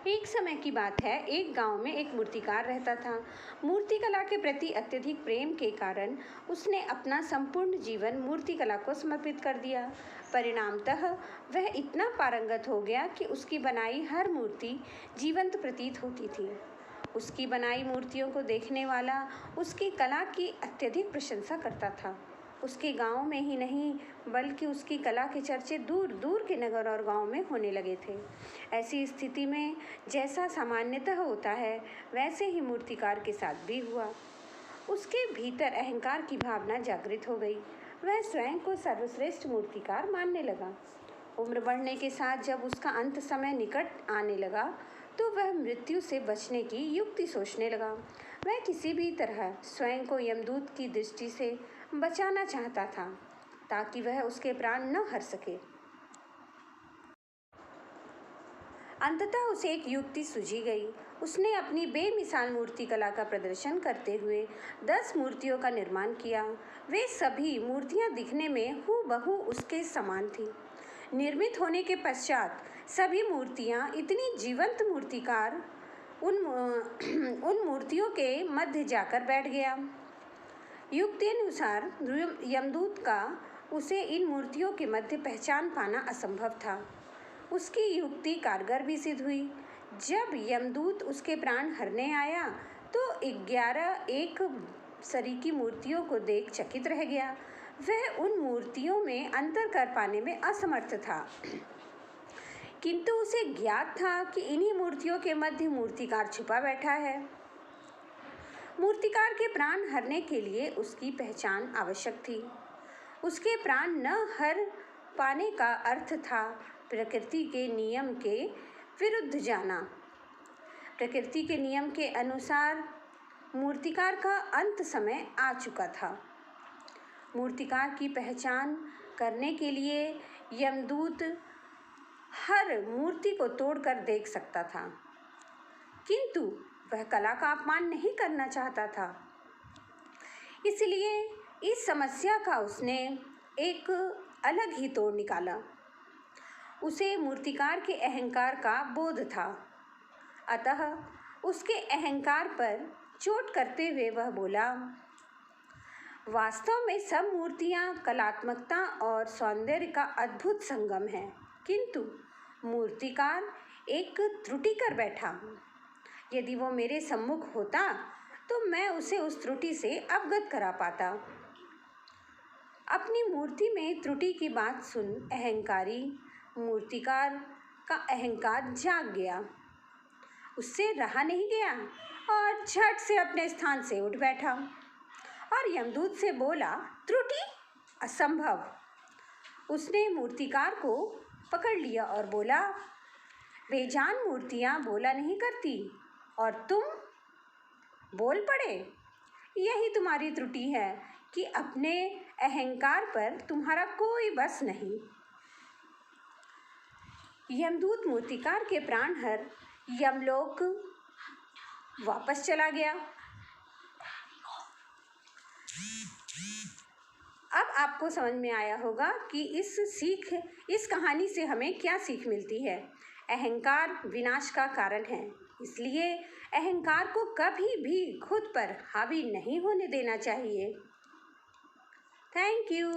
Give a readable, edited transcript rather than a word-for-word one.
एक समय की बात है, एक गांव में एक मूर्तिकार रहता था। मूर्तिकला के प्रति अत्यधिक प्रेम के कारण उसने अपना संपूर्ण जीवन मूर्तिकला को समर्पित कर दिया। परिणामतः वह इतना पारंगत हो गया कि उसकी बनाई हर मूर्ति जीवंत प्रतीत होती थी। उसकी बनाई मूर्तियों को देखने वाला उसकी कला की अत्यधिक प्रशंसा करता था। उसके गांव में ही नहीं बल्कि उसकी कला के चर्चे दूर दूर के नगर और गांव में होने लगे थे। ऐसी स्थिति में जैसा सामान्यतः होता है वैसे ही मूर्तिकार के साथ भी हुआ। उसके भीतर अहंकार की भावना जागृत हो गई। वह स्वयं को सर्वश्रेष्ठ मूर्तिकार मानने लगा। उम्र बढ़ने के साथ जब उसका अंत समय निकट आने लगा तो वह मृत्यु से बचने की युक्ति सोचने लगा। वह किसी भी तरह स्वयं को यमदूत की दृष्टि से बचाना चाहता था ताकि वह उसके प्राण न हर सके। अंततः उसे एक युक्ति सूझी गई। उसने अपनी बेमिसाल मूर्ति कला का प्रदर्शन करते हुए 10 मूर्तियों का निर्माण किया। वे सभी मूर्तियां दिखने में हूबहू उसके समान थी। निर्मित होने के पश्चात सभी मूर्तियां इतनी जीवंत मूर्तिकार उन मूर्तियों के मध्य जाकर बैठ गया। युक्ति अनुसार यमदूत का उसे इन मूर्तियों के मध्य पहचान पाना असंभव था। उसकी युक्ति कारगर भी सिद्ध हुई। जब यमदूत उसके प्राण हरने आया तो 11 एक सरीकी मूर्तियों को देख चकित रह गया। वह उन मूर्तियों में अंतर कर पाने में असमर्थ था, किंतु उसे ज्ञात था कि इन्हीं मूर्तियों के मध्य मूर्तिकार छुपा बैठा है। मूर्तिकार के प्राण हरने के लिए उसकी पहचान आवश्यक थी। उसके प्राण न हर पाने का अर्थ था प्रकृति के नियम के विरुद्ध जाना। प्रकृति के नियम के अनुसार मूर्तिकार का अंत समय आ चुका था। मूर्तिकार की पहचान करने के लिए यमदूत हर मूर्ति को तोड़कर देख सकता था, किंतु वह कला का अपमान नहीं करना चाहता था। इसलिए इस समस्या का उसने एक अलग ही तोड़ निकाला। उसे मूर्तिकार के अहंकार का बोध था, अतः उसके अहंकार पर चोट करते हुए वह बोला, वास्तव में सब मूर्तियां कलात्मकता और सौंदर्य का अद्भुत संगम है, किंतु मूर्तिकार एक त्रुटि कर बैठा। यदि वो मेरे सम्मुख होता तो मैं उसे उस त्रुटि से अवगत करा पाता। अपनी मूर्ति में त्रुटि की बात सुन अहंकारी मूर्तिकार का अहंकार जाग गया। उससे रहा नहीं गया और झट से अपने स्थान से उठ बैठा और यमदूत से बोला, त्रुटि? असंभव। उसने मूर्तिकार को पकड़ लिया और बोला, बेजान मूर्तियां बोला नहीं करती और तुम बोल पड़े। यही तुम्हारी त्रुटि है कि अपने अहंकार पर तुम्हारा कोई बस नहीं। यमदूत मूर्तिकार के प्राण हर यमलोक वापस चला गया। अब आपको समझ में आया होगा कि इस कहानी से हमें क्या सीख मिलती है। अहंकार विनाश का कारण है, इसलिए अहंकार को कभी भी खुद पर हावी नहीं होने देना चाहिए। Thank you.